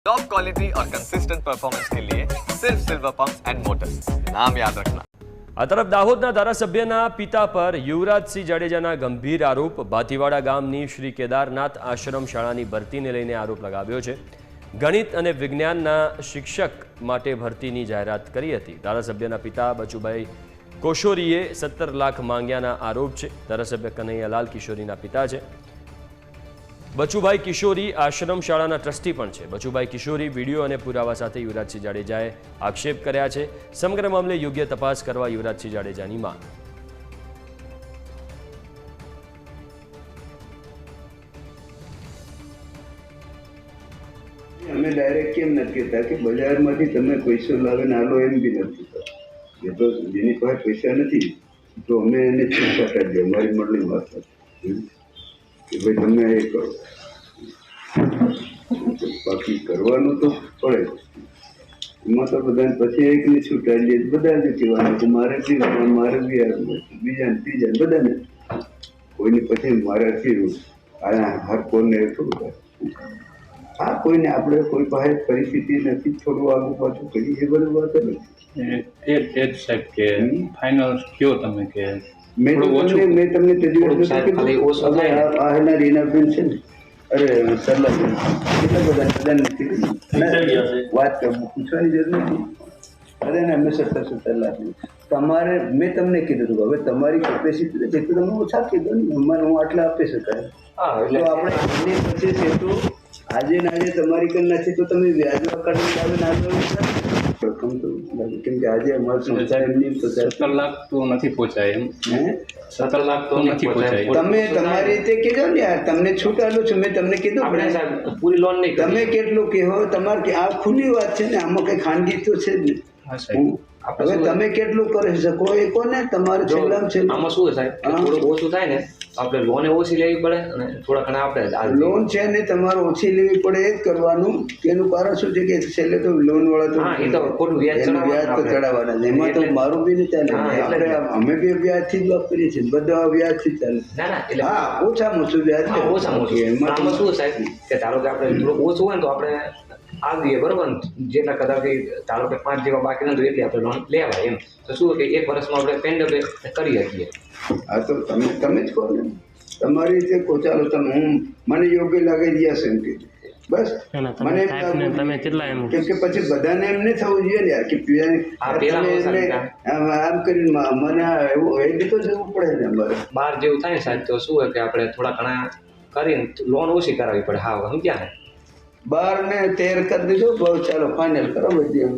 Top quality और consistent performance के लिए सिर्फ सिल्वर पंप्स एंड मोटर्स, नाम याद रखना। આ તરફ દાહોદના ધારાસભ્યના પિતા પર યુવરાજસિંહ જાડેજાના ગંભીર આરોપ. ભાતીવાડા ગામની શ્રી કેદારનાથ આશ્રમ શાળાની ભરતીને લઈને આરોપ લગાવ્યો છે. ગણિત અને વિજ્ઞાનના શિક્ષક માટે ભરતીની જાહેરાત કરી હતી. ધારાસભ્યના પિતા બચુભાઈ કોશોરીએ 17 લાખ માંગ્યાના આરોપ છે. ધારાસભ્ય કનૈયાલાલ કિશોરીના પિતા છે. બચુભાઈ કિશોરી આશ્રમ શાળાના ટ્રસ્ટી પણ છે. બચુભાઈ કિશોરી વિડીયો અને પુરાવા સાથે યુવરાજસિંહ જાડેજાએ આક્ષેપ કર્યા છે. સમગ્ર મામલે યોગ્ય તપાસ કરવા યુવરાજસિંહ જાડેજાની માંગ. અમે ડાયરેક્ટ કેમ નથી કહેતા કે બજારમાંથી તમે પૈસો લાવીને આલો, એમ બી નથી કહેતા. એ તો જેની પાસે પૈસા નથી તો અમે એને છૂટછાટ આપીએ. અમારી મળની વાત નથી કે ભાઈ તમે એ કરો, બાકી કરવાનું તો પડે. એમાં તો બધાને પછી એકને છૂટાઈ લે, બધા જ કહેવાનું કે મારે બી બીજા ત્રીજા બધાને, કોઈને પછી મારાથી હર કોને થોડું હા કોઈને આપણે કોઈ પાસે પરિસ્થિતિ નથી, થોડું આગળ પાછું કરી એ બધું વાત નથી. સાહેબ કે ફાઇનલ કયો તમે કે મેં તમને રીનાબેન છે ને, અરે સરલાબેન, કેટલા બધા નથી વાત પૂછવાની જરૂર નથી. બધાને અમે 17 લાખ. તમારે મેં તમને કીધું હતું હવે તમારી કેપેસિટી છે તો તમે ઓછા કીધું ને, અમારે હું આટલા આપી શકાય. એટલે આપણે એની પછી છે તો આજે ને આજે તમારી કરી નાખી તો તમે વ્યાજમાં કાઢીને પ્રથમ તો કેમ કે આજે અમારે સંસ્થા એમની 17 લાખ તો નથી પહોંચાય એમ. 17 લાખ તો નથી પહોંચાય. તમે તમારી રીતે કહેજો ને યાર, તમને છૂટ આલું છું મેં તમને કીધું. આપણે સાહેબ પૂરી લોન નહીં, તમે કેટલું કહો તમારે આ ખુલ્લી વાત છે ને, આમાં કઈ ખાનગી તો છે જ નહીં. હવે તમે કેટલું કરી શકો એ કોને તમારે છેલ્લા આમાં શું સાહેબ થોડું ઓછું થાય ને આપણે લોન ઓછી લેવી પડે અને થોડા ઘણા આપણે લોન છે ને તમારે ઓછી લેવી પડે એ જ કરવાનું. તેનું કારણ શું છે કે છેલ્લે તો લોન વાળા તો ખોટું વ્યાજ તો ચડાવવાના છે. એમાં તો મારું બી નહીં ચાલે. આપણે અમે બી વ્યાજથી જ વાપરીએ છીએ, બધા વ્યાજથી ચાલે. હા ઓછામાં ઓછું વ્યાજ ઓછામાં ઓછું. એમાં શું સાહેબ કે ધારો કે આપણે થોડું ઓછું હોય ને તો આપણે આવીએ બરોબર ને, જેટલા કદાચ ધારો કે 5 જેવા બાકી નથી એટલી આપણે લોન લેવાય એમ. તો શું કે 1 વર્ષમાં આપણે પેન્ડ કરી શકીએ. હા તો તમે જ કહો ને તમારી રીતે કહો. ચાલો તમે હું મને યોગ્ય લાગે જશે એમ કે બસ મને કેમ કે પછી બધાને એમ નહીં થવું જોઈએ ને યાર કે આમ કરીને મને એવું એ બી તો જવું પડે ને. અમારે 12 જેવું થાય ને સાહેબ તો શું હોય કે આપણે થોડા ઘણા કરીને લોન ઓછી કરાવવી પડે. હા સમજ્યા ને, 12 ને 13 કરી દીધો બહુ. ચાલો ફાઇનલ કરો બધી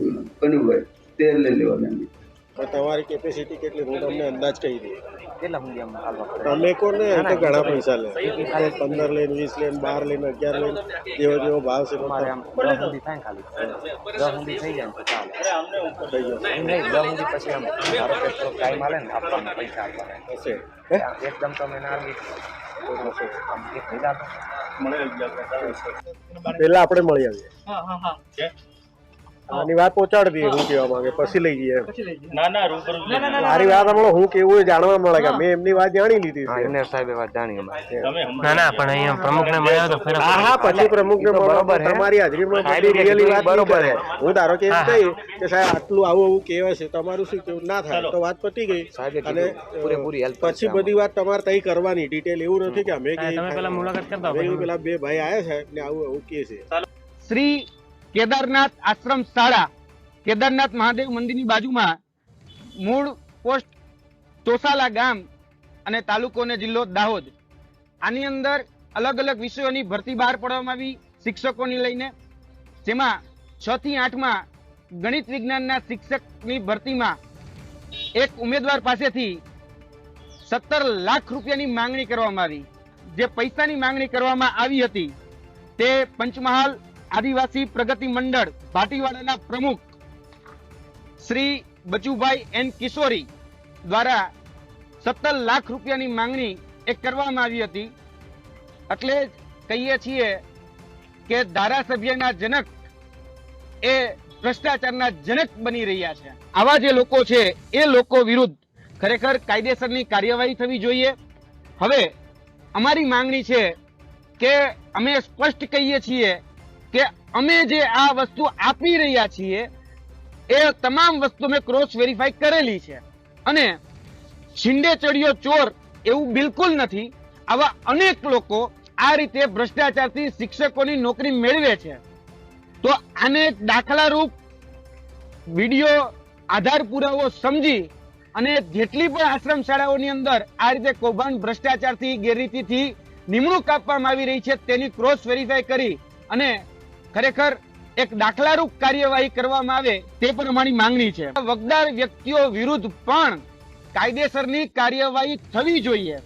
કનુભાઈ 13 લઈ લેવાના. તમારી કેપેસિટી કેટલી હું તમને અંદાજ કહી દઉં. તમે કોને તો ઘણા પૈસા લે, 15 લઈને 20 લઈને 12 લઈને 11 લઈને જેવો ભાવ છે. પેલા આપણે મળી આવીએ, આની વાત પહોંચાડી દઈએ હું કેવા માંગે, પછી લઈ જઈએ. મારી વાત હમણાં હું કેવું એ જાણવા મળે કે મેં એમની વાત જાણી લીધી છે. પછી પ્રમુખને બરોબર તમારી હાજરીમાં રિયલી વાત બરોબર. હું ધારો કે એમ કહી કે સાહેબ આટલું આવું આવું કહેવાય છે, તમારું શું કેવું ના થાય તો વાત પતી ગઈ. અને પછી બધી વાત તમારે તઈ કરવાની ડિટેલ. એવું નથી કે અમે પેલા 2 ભાઈ આવ્યા છે ને આવું આવું કે છે. શ્રી કેદારનાથ આશ્રમ શાળા કેદારનાથ મહાદેવ મંદિરની બાજુમાં, મૂળ પોસ્ટ ચોસાલા ગામ અને તાલુકો અને જિલ્લો દાહોદ. આની અંદર અલગ અલગ વિષયોની ભરતી બહાર પાડવામાં આવી શિક્ષકોની લઈને, જેમાં 6 થી 8માં ગણિત વિજ્ઞાનના શિક્ષકની ભરતીમાં એક ઉમેદવાર પાસેથી 17 લાખ રૂપિયાની માંગણી કરવામાં આવી. જે પૈસાની માંગણી કરવામાં આવી હતી તે પંચમહાલ આદિવાસી પ્રગતિ મંડળ ભાટીવાડાના પ્રમુખ શ્રી બચુભાઈ એન કિશોરી દ્વારા 17 લાખ રૂપિયાની માંગણી કરવામાં આવી હતી. એટલે કહીએ છીએ કે ધારાસભ્યના જનક એ ભ્રષ્ટાચારના જનક બની રહ્યા છે. આવા જે લોકો છે એ લોકો વિરુદ્ધ ખરેખર કાયદેસરની કાર્યવાહી થવી જોઈએ. હવે અમારી માંગણી છે કે અમે સ્પષ્ટ કહીએ છીએ કે અમે જે આ વસ્તુ આપી રહ્યા છીએ એ તમામ વસ્તુ મેં ક્રોસ વેરીફાઈ કરેલી છે અને શિંદે ચડ્યો ચોર એવું બિલકુલ નથી. આવા અનેક લોકો આ રીતે ભ્રષ્ટાચારથી શિક્ષકોની નોકરી મેળવે છે. તો આને દાખલારૂપ વિડીયો આધાર પુરાવો સમજી અને જેટલી પણ આશ્રમ શાળાઓની અંદર આ રીતે કૌભાંડ ભ્રષ્ટાચારથી ગેરરીતિથી નિમણૂક આપવામાં આવી રહી છે તેની ક્રોસ વેરીફાઈ કરી અને ખરેખર એક દાખલારૂપ કાર્યવાહી કરવામાં આવે તે પણ અમારી માંગણી છે. વગદાર વ્યક્તિઓ વિરુદ્ધ પણ કાયદેસરની કાર્યવાહી થવી જોઈએ.